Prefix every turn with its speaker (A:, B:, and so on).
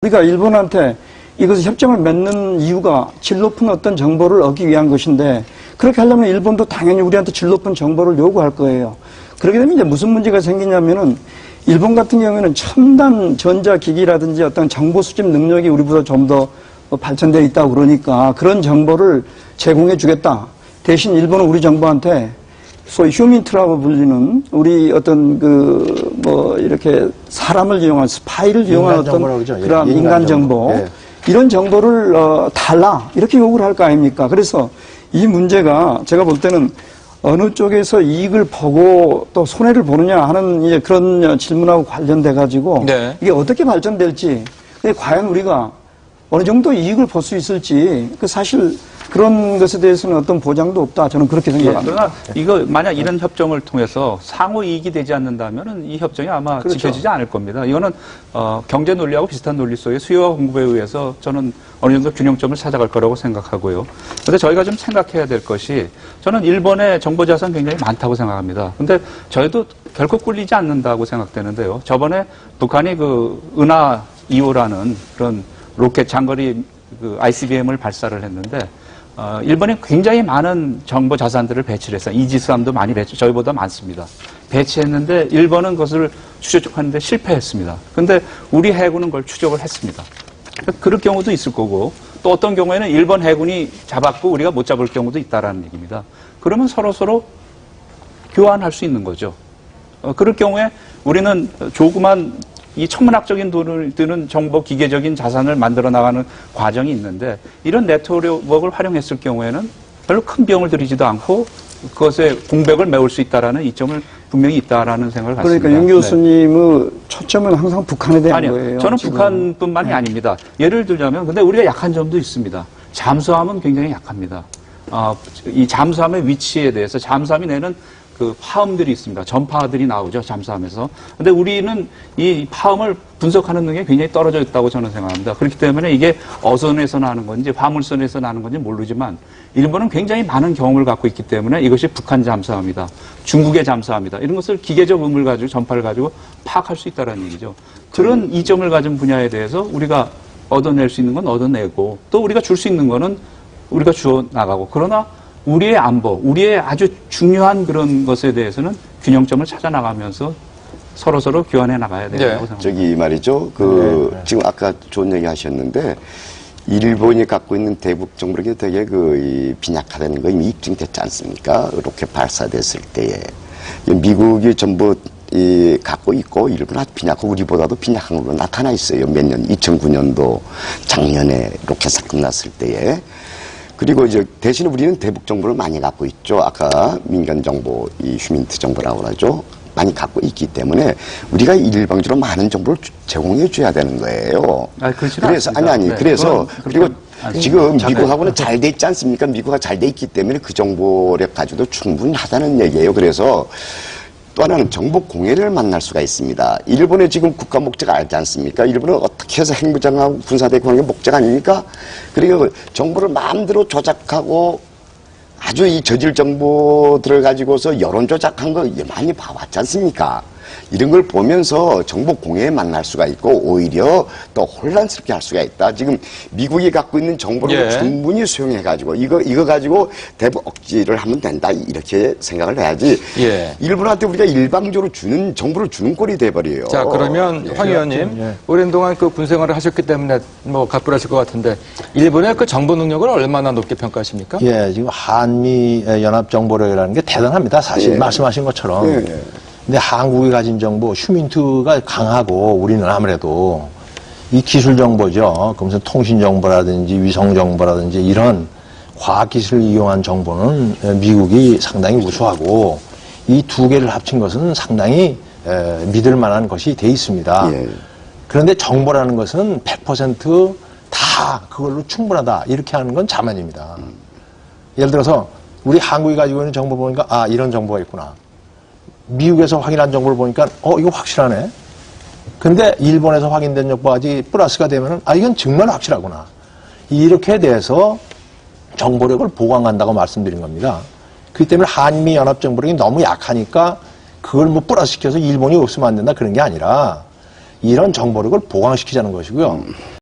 A: 우리가 일본한테 이것을 협정을 맺는 이유가 질 높은 어떤 정보를 얻기 위한 것인데, 그렇게 하려면 일본도 당연히 우리한테 질 높은 정보를 요구할 거예요. 그렇게 되면 이제 무슨 문제가 생기냐면은, 일본 같은 경우에는 첨단 전자기기라든지 어떤 정보 수집 능력이 우리보다 좀 더 발전되어 있다고 그러니까 그런 정보를 제공해 주겠다. 대신 일본은 우리 정부한테 소위 휴민트라고 불리는 우리 어떤 이렇게 사람을 이용한 스파이를 이용한 어떤 그런 인간 정보, 네. 이런 정보를 달라 이렇게 요구를 할 거 아닙니까? 그래서 이 문제가 제가 볼 때는 어느 쪽에서 이익을 보고 또 손해를 보느냐 하는 이제 그런 질문하고 관련돼 가지고 네. 이게 어떻게 발전될지, 과연 우리가 어느 정도 이익을 볼 수 있을지 사실 그런 것에 대해서는 어떤 보장도 없다. 저는 그렇게 생각합니다.
B: 그러나 이거 만약 이런 협정을 통해서 상호 이익이 되지 않는다면은 이 협정이 아마 그렇죠. 지켜지지 않을 겁니다. 이거는 경제 논리하고 비슷한 논리 속에 수요와 공급에 의해서 저는 어느 정도 균형점을 찾아갈 거라고 생각하고요. 그런데 저희가 좀 생각해야 될 것이, 저는 일본의 정보 자산 굉장히 많다고 생각합니다. 근데 저희도 결코 꿀리지 않는다고 생각되는데요. 저번에 북한이 은하 2호라는 그런 로켓 장거리 ICBM을 발사를 했는데, 일본이 굉장히 많은 정보 자산들을 배치를 했어요. 이지스함도 많이 저희보다 많습니다. 배치했는데 일본은 그것을 추적하는데 실패했습니다. 근데 우리 해군은 그걸 추적을 했습니다. 그럴 경우도 있을 거고, 또 어떤 경우에는 일본 해군이 잡았고 우리가 못 잡을 경우도 있다라는 얘기입니다. 그러면 서로 교환할 수 있는 거죠. 그럴 경우에 우리는 조그만 이 천문학적인 돈을 드는 정보 기계적인 자산을 만들어 나가는 과정이 있는데, 이런 네트워크를 활용했을 경우에는 별로 큰 비용을 들이지도 않고 그것에 공백을 메울 수 있다라는 이점을 분명히 있다라는 생각을 갖습니다.
A: 그러니까 윤 교수님의 네. 초점은 항상 북한에 대한
B: 아니요,
A: 거예요.
B: 저는
A: 지금.
B: 북한뿐만이 아닙니다. 예를 들자면, 근데 우리가 약한 점도 있습니다. 잠수함은 굉장히 약합니다. 이 잠수함의 위치에 대해서 잠수함이 내는 파음들이 있습니다. 전파들이 나오죠, 잠수함에서. 근데 우리는 이 파음을 분석하는 능력이 굉장히 떨어져 있다고 저는 생각합니다. 그렇기 때문에 이게 어선에서 나는 건지 화물선에서 나는 건지 모르지만, 일본은 굉장히 많은 경험을 갖고 있기 때문에 이것이 북한 잠수함이다, 중국의 잠수함이다, 이런 것을 기계적 음을 가지고 전파를 가지고 파악할 수 있다는 얘기죠. 그런 이점을 가진 분야에 대해서 우리가 얻어낼 수 있는 건 얻어내고, 또 우리가 줄 수 있는 거는 우리가 주어 나가고, 그러나 우리의 안보, 우리의 아주 중요한 그런 것에 대해서는 균형점을 찾아 나가면서 서로 교환해 나가야 된다고 생각합니다.
C: 저기 말이죠. 지금 아까 좋은 얘기 하셨는데, 일본이 갖고 있는 대북 정보력이 되게 빈약하다는 거 이미 입증됐지 않습니까? 로켓 발사됐을 때에. 미국이 전부 갖고 있고, 일본은 아주 빈약하고 우리보다도 빈약한 걸로 나타나 있어요. 몇 년, 2009년도 작년에 로켓 사건 났을 때에. 그리고 대신에 우리는 대북 정보를 많이 갖고 있죠. 아까 민간 정보, 이 휴민트 정보라고 하죠. 많이 갖고 있기 때문에 우리가 일방적으로 많은 정보를 제공해 줘야 되는 거예요. 그래서
B: 네,
C: 그래서 그리고 지금 미국하고는 잘 돼 있지 않습니까? 미국과 잘 돼 있기 때문에 그 정보력 가지고도 충분하다는 얘기예요. 그래서 또 하나는 정보 공해를 만날 수가 있습니다. 일본의 지금 국가 목적 알지 않습니까? 일본은 어떻게 해서 핵무장하고 군사대국 하는 게 목적 아닙니까? 그리고 정보를 마음대로 조작하고 아주 이 저질 정보들을 가지고서 여론 조작한 거 많이 봐왔지 않습니까? 이런 걸 보면서 정보 공해에 만날 수가 있고 오히려 더 혼란스럽게 할 수가 있다. 지금 미국이 갖고 있는 정보를 충분히 수용해가지고 이거 가지고 대북 억지를 하면 된다. 이렇게 생각을 해야지. 일본한테 우리가 일방적으로 주는 정보를 주는 꼴이 돼버려요.
D: 자, 그러면 황 의원님, 오랜 동안 군 생활을 하셨기 때문에 각별하실 것 같은데, 일본의 정보 능력을 얼마나 높게 평가하십니까?
E: 지금 한미 연합 정보력이라는 게 대단합니다. 사실 말씀하신 것처럼. 근데 한국이 가진 정보, 휴민트가 강하고, 우리는 아무래도 이 기술 정보죠. 그러면서 통신 정보라든지 위성 정보라든지 이런 과학 기술을 이용한 정보는 미국이 상당히 우수하고, 이 두 개를 합친 것은 상당히 믿을 만한 것이 돼 있습니다. 그런데 정보라는 것은 100% 다 그걸로 충분하다, 이렇게 하는 건 자만입니다. 예를 들어서 우리 한국이 가지고 있는 정보 보니까 이런 정보가 있구나. 미국에서 확인한 정보를 보니까 이거 확실하네. 근데 일본에서 확인된 정보까지 플러스가 되면은 이건 정말 확실하구나. 이렇게 돼서 정보력을 보강한다고 말씀드린 겁니다. 그렇기 때문에 한미 연합 정보력이 너무 약하니까 그걸 플러스 시켜서 일본이 없으면 안 된다, 그런 게 아니라 이런 정보력을 보강시키자는 것이고요.